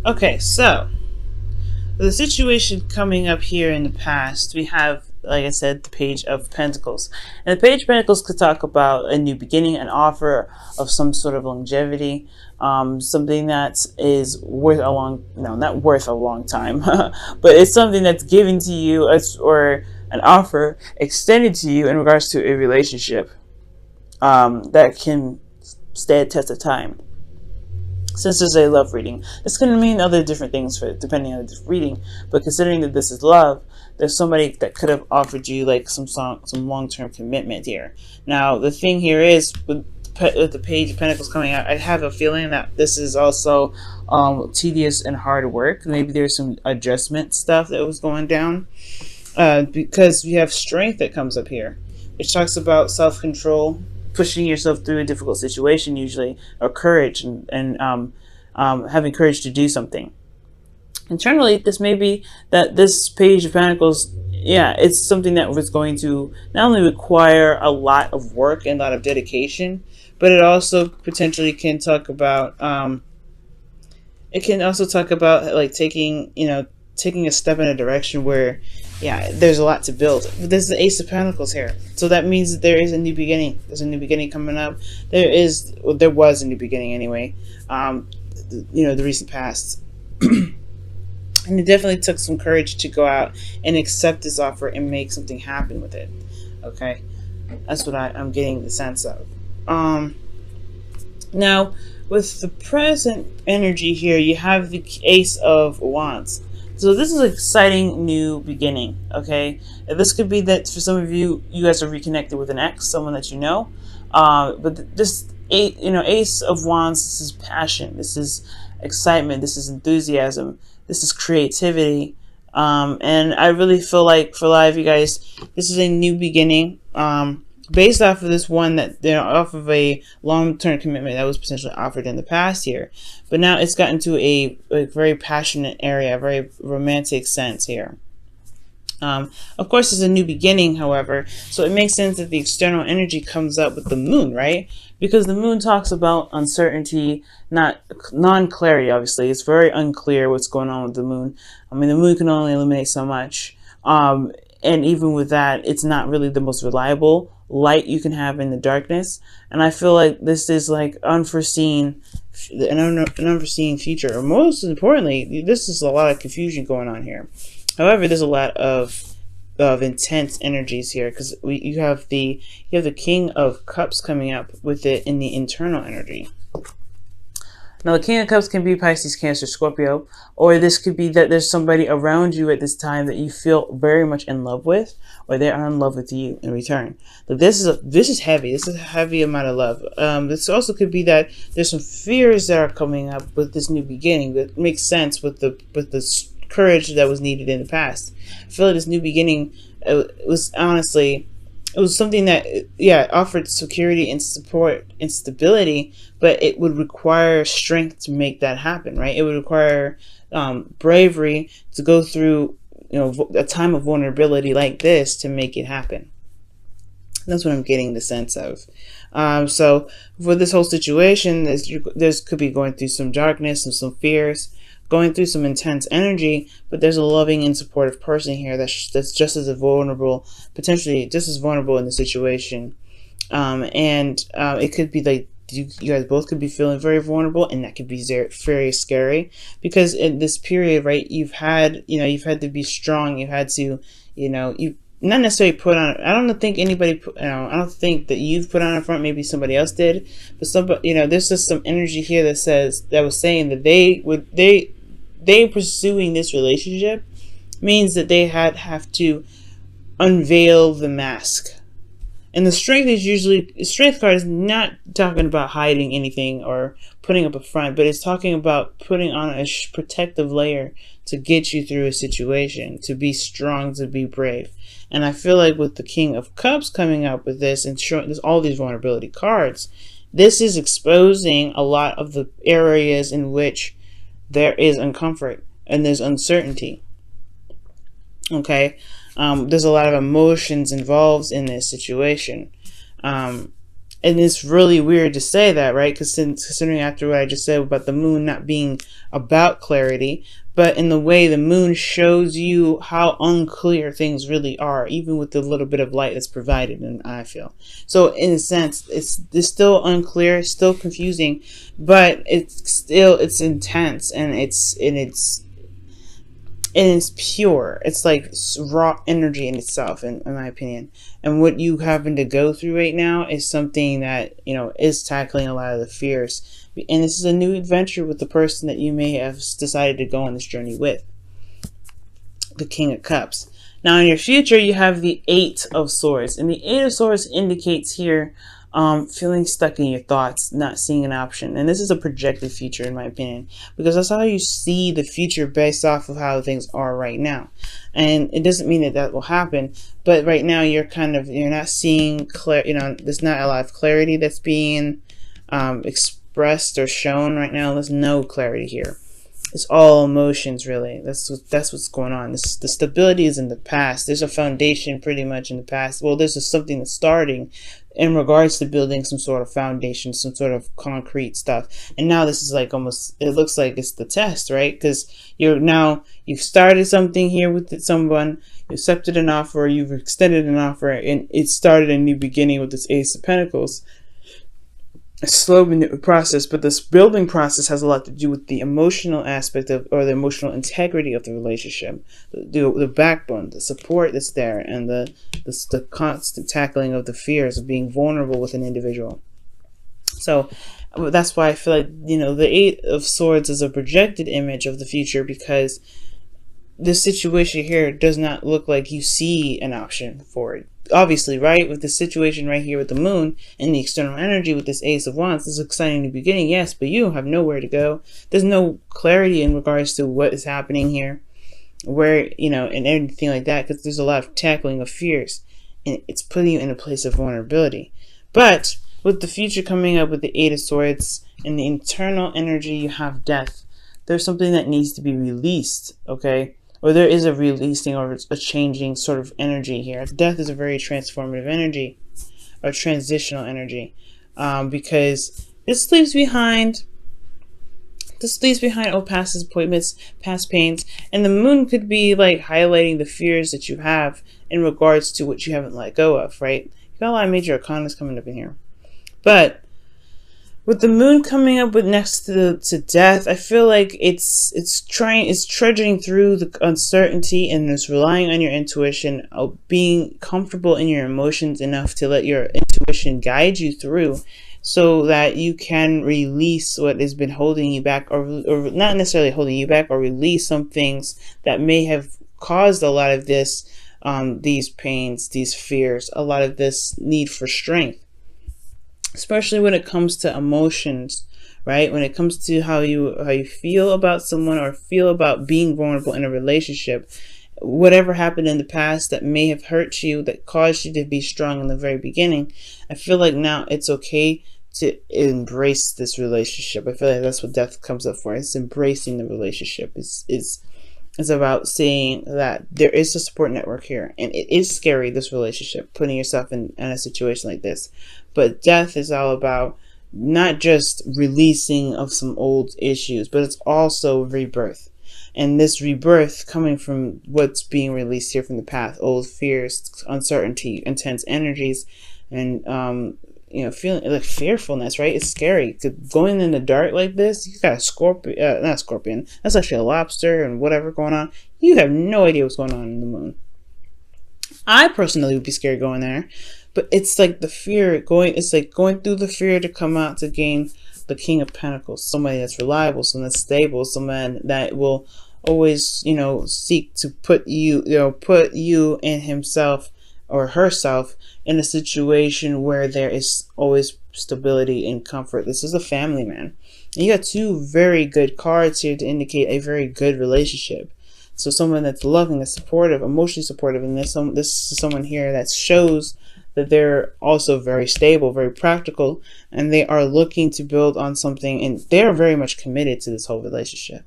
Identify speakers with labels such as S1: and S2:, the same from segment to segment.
S1: Okay, so the situation coming up here in the past, we have, like I said, the Page of Pentacles. And the Page of Pentacles could talk about a new beginning, an offer of some sort of longevity, something that is worth a long, no, not worth a long time, but it's something that's given to you or an offer extended to you in regards to a relationship that can stand the test of time. Since this is a love reading, this can mean other different things for depending on the reading. But considering that this is love, there's somebody that could have offered you like some long-term commitment here. Now the thing here is with the Page of Pentacles coming out, I have a feeling that this is also tedious and hard work. Maybe there's some adjustment stuff that was going down because we have strength that comes up here, which talks about self-control, pushing yourself through a difficult situation usually, or courage, and having courage to do something. Internally, this may be that this Page of Pentacles, yeah, it's something that was going to not only require a lot of work and a lot of dedication, but it also potentially can talk about, it can also talk about like taking a step in a direction where, yeah, there's a lot to build. There's the Ace of Pentacles here, so that means that there is a new beginning. There's a new beginning coming up. There was a new beginning anyway. The recent past, and it definitely took some courage to go out and accept this offer and make something happen with it. Okay, that's what I'm getting the sense of. Now, with the present energy here, you have the Ace of Wands. So this is an exciting new beginning, okay? This could be that for some of you, you guys are reconnected with an ex, someone that you know. But this, Ace of Wands, this is passion, this is excitement, this is enthusiasm, this is creativity. And I really feel like for a lot of you guys, this is a new beginning. Based off of this one that off of a long-term commitment that was potentially offered in the past year, but now it's gotten to a very passionate area, a very romantic sense here. Of course, it's a new beginning, however, so it makes sense that the external energy comes up with the moon, right? Because the moon talks about uncertainty, not non-clarity. Obviously, it's very unclear what's going on with the moon. I mean, the moon can only illuminate so much, and even with that, it's not really the most reliable light you can have in the darkness. And I feel like this is like an unforeseen future, or most importantly, this is a lot of confusion going on here. However, there's a lot of intense energies here, because you have the King of Cups coming up with it in the internal energy. Now, the King of Cups can be Pisces, Cancer, Scorpio, or this could be that there's somebody around you at this time that you feel very much in love with, or they are in love with you in return. But this is heavy. This is a heavy amount of love. This also could be that there's some fears that are coming up with this new beginning that makes sense with the courage that was needed in the past. I feel like this new beginning, it was something that, yeah, offered security and support and stability, but it would require strength to make that happen, right? It would require bravery to go through, a time of vulnerability like this to make it happen. That's what I'm getting the sense of. So for this whole situation, there's could be going through some darkness and some fears, going through some intense energy, but there's a loving and supportive person here that's just as vulnerable, potentially just as vulnerable in the situation. It could be like you guys both could be feeling very vulnerable, and that could be very scary, because in this period, right, you've had to be strong. You had to, you not necessarily put on. I don't think anybody. I don't think that you've put on a front. Maybe somebody else did, but somebody. There's just some energy here that was saying that they pursuing this relationship means that they have to unveil the mask. And the strength card is not talking about hiding anything or putting up a front, but it's talking about putting on a protective layer to get you through a situation, to be strong, to be brave. And I feel like with the King of Cups coming up with this and showing there's all these vulnerability cards, this is exposing a lot of the areas in which there is uncomfort and there's uncertainty. Okay, there's a lot of emotions involved in this situation. And it's really weird to say that, right? Because considering after what I just said about the moon not being about clarity, but in the way the moon shows you how unclear things really are, even with the little bit of light that's provided, and I feel. So in a sense, it's still unclear, still confusing, but it's intense, and it's pure. It's like raw energy in itself, in my opinion. And what you happen to go through right now is something that, is tackling a lot of the fears. And this is a new adventure with the person that you may have decided to go on this journey with, the King of Cups. Now in your future, you have the Eight of Swords. And the Eight of Swords indicates here feeling stuck in your thoughts, not seeing an option. And this is a projected future, in my opinion, because that's how you see the future based off of how things are right now. And it doesn't mean that that will happen, but right now you're not seeing there's not a lot of clarity that's being expressed or shown right now. There's no clarity here. It's all emotions, really. That's what's going on. The stability is in the past. There's a foundation pretty much in the past. Well, there's something that's starting in regards to building some sort of foundation, some sort of concrete stuff. And now this is like almost, it looks like it's the test, right? Because you've started something here with someone, you accepted an offer, you've extended an offer, and it started a new beginning with this Ace of Pentacles. A slow process, but this building process has a lot to do with the emotional aspect of, or the emotional integrity of the relationship, the backbone, the support that's there, and the constant tackling of the fears of being vulnerable with an individual. So that's why I feel like, the Eight of Swords is a projected image of the future, because this situation here does not look like you see an option for it. Obviously, right, with the situation right here with the moon and the external energy with this Ace of Wands, this is an exciting new beginning, yes, but you have nowhere to go. There's no clarity in regards to what is happening here, where, and everything like that, because there's a lot of tackling of fears, and it's putting you in a place of vulnerability. But with the future coming up with the Eight of Swords and the internal energy, you have death. There's something that needs to be released, okay? Or there is a releasing or a changing sort of energy here. Death is a very transformative energy, or transitional energy, because this leaves behind old past disappointments, past pains, and the moon could be like highlighting the fears that you have in regards to what you haven't let go of, right? You got a lot of major arcanas coming up in here, but with the moon coming up with next to death, I feel like it's trudging through the uncertainty, and it's relying on your intuition, being comfortable in your emotions enough to let your intuition guide you through, so that you can release what has been holding you back, or not necessarily holding you back, or release some things that may have caused a lot of this, these pains, these fears, a lot of this need for strength. Especially when it comes to emotions, right? When it comes to how you feel about someone, or feel about being vulnerable in a relationship, whatever happened in the past that may have hurt you, that caused you to be strong in the very beginning, I feel like now it's okay to embrace this relationship. I feel like that's what death comes up for. It's embracing the relationship. It's about saying that there is a support network here, and it is scary, this relationship, putting yourself in a situation like this. But death is all about not just releasing of some old issues, but it's also rebirth. And this rebirth coming from what's being released here from the past, old fears, uncertainty, intense energies, and feeling like fearfulness, right? It's scary. Going in the dark like this, you got a scorpion, not a scorpion, that's actually a lobster and whatever going on. You have no idea what's going on in the moon. I personally would be scared going there, but it's like the fear it's like going through the fear to come out to gain the King of Pentacles, somebody that's reliable, someone that's stable, someone that will always, seek to put you and himself or herself in a situation where there is always stability and comfort. This is a family man. And you got two very good cards here to indicate a very good relationship. So someone that's loving, that's supportive, emotionally supportive, and this is someone here that shows that they're also very stable, very practical, and they are looking to build on something, and they're very much committed to this whole relationship.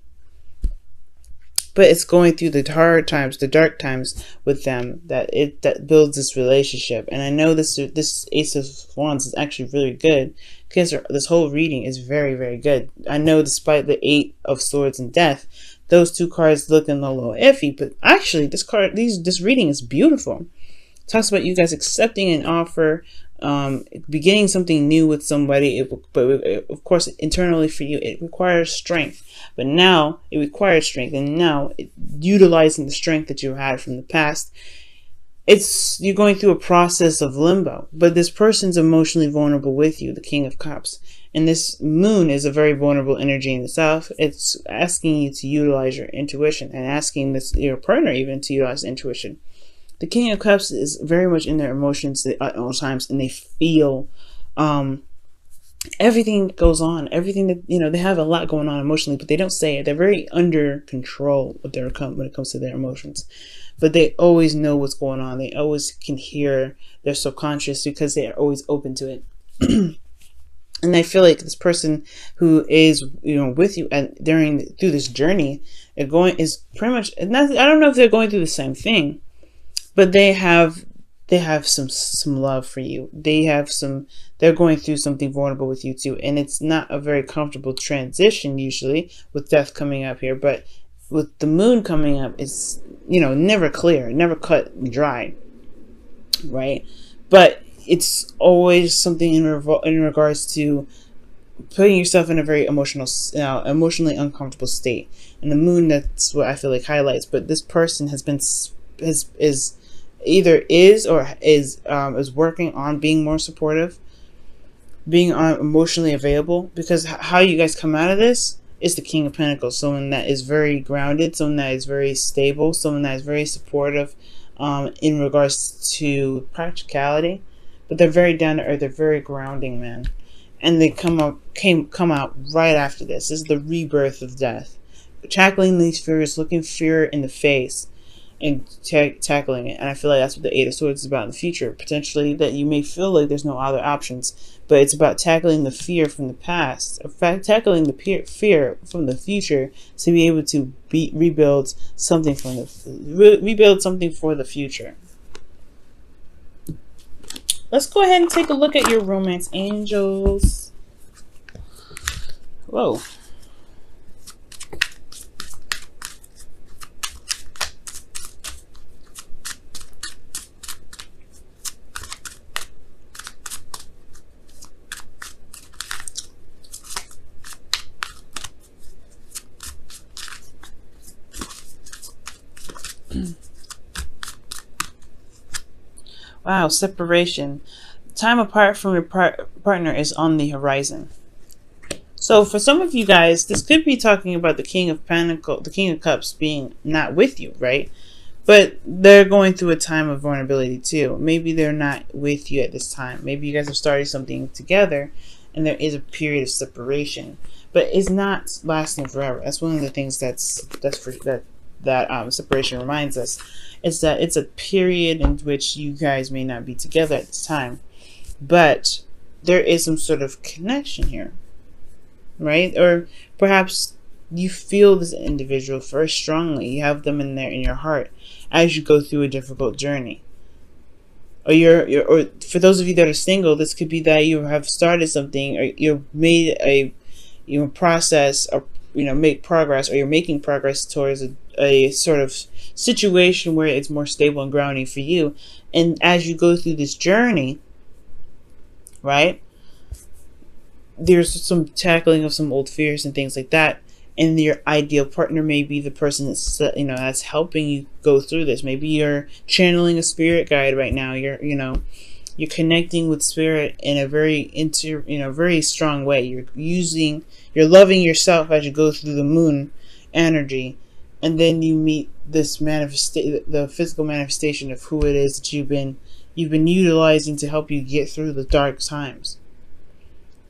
S1: but it's going through the hard times, the dark times with them that builds this relationship. And I know this Ace of Wands is actually really good because this whole reading is very, very good. I know despite the Eight of Swords and Death, those two cards looking a little iffy, but actually this reading is beautiful. It talks about you guys accepting an offer, beginning something new with somebody. Of course, internally for you, it requires strength. But now it requires strength, and now utilizing the strength that you had from the past, you're going through a process of limbo. But this person's emotionally vulnerable with you, the King of Cups. And this moon is a very vulnerable energy in itself. It's asking you to utilize your intuition and asking your partner even to utilize intuition. The King of Cups is very much in their emotions at all times, and they feel everything goes on. Everything that, they have a lot going on emotionally, but they don't say it. They're very under control when it comes to their emotions. But they always know what's going on. They always can hear their subconscious because they are always open to it. And I feel like this person who is, with you and through this journey, is pretty much. I don't know if they're going through the same thing, but they have some love for you. They're going through something vulnerable with you too, and it's not a very comfortable transition usually with death coming up here. But with the moon coming up, it's never clear, never cut and dry, right? But it's always something in regards to putting yourself in a very emotionally uncomfortable state. And the moon, that's what I feel like highlights. But this person is working on being more supportive, being emotionally available. Because how you guys come out of this is the King of Pentacles, someone that is very grounded, someone that is very stable, someone that is very supportive in regards to practicality. But they're very down to earth. They're very grounding, man. And they come out right after this. This is the rebirth of death. Tackling these fears, looking fear in the face, and tackling it. And I feel like that's what the Eight of Swords is about in the future. Potentially that you may feel like there's no other options, but it's about tackling the fear from the past. In fact, tackling the fear from the future to be able to rebuild something for the future. Let's go ahead and take a look at your romance angels. Whoa. Wow, separation. Time apart from your partner is on the horizon. So for some of you guys, this could be talking about the King of Cups being not with you, right? But they're going through a time of vulnerability too. Maybe they're not with you at this time. Maybe you guys have started something together and there is a period of separation. But it's not lasting forever. That's one of the things that separation reminds us. Is that it's a period in which you guys may not be together at this time, but there is some sort of connection here, right? Or perhaps you feel this individual very strongly. You have them in your heart as you go through a difficult journey. Or for those of you that are single, this could be that you have started something, or you've made a process, or make progress, or you're making progress towards a sort of situation where it's more stable and grounding for you. And as you go through this journey, right, there's some tackling of some old fears and things like that. And your ideal partner may be the person that's that's helping you go through this. Maybe you're channeling a spirit guide right now. You're connecting with spirit in a very very strong way. You're loving yourself as you go through the moon energy. And then you meet this the physical manifestation of who it is that you've been utilizing to help you get through the dark times.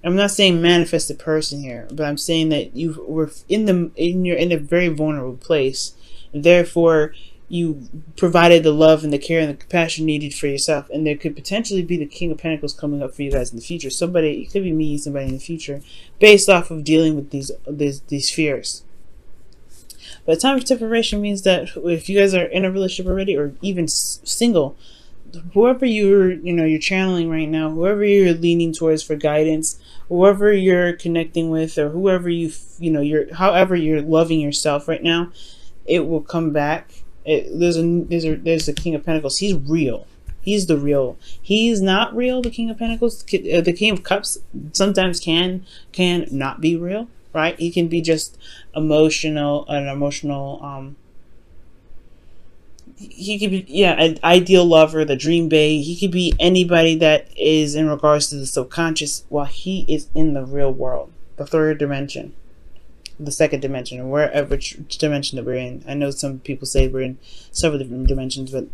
S1: I'm not saying manifested person here, but I'm saying that you were you're in a very vulnerable place. Therefore, you provided the love and the care and the compassion needed for yourself. And there could potentially be the King of Pentacles coming up for you guys in the future. It could be meeting somebody in the future based off of dealing with these fears. But time of separation means that if you guys are in a relationship already, or even single, whoever you're channeling right now, whoever you're leaning towards for guidance, whoever you're connecting with, or whoever you're however you're loving yourself right now, it will come back. There's the King of Pentacles. He's real. He's the real. He's not real. The King of Pentacles, the King of Cups, sometimes can not be real, right? He can be just emotional, an emotional. He could be, yeah, an ideal lover, the dream babe. He could be anybody that is in regards to the subconscious, while he is in the real world, the third dimension, the second dimension, or wherever dimension that we're in. I know some people say we're in several different dimensions, but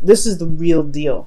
S1: this is the real deal.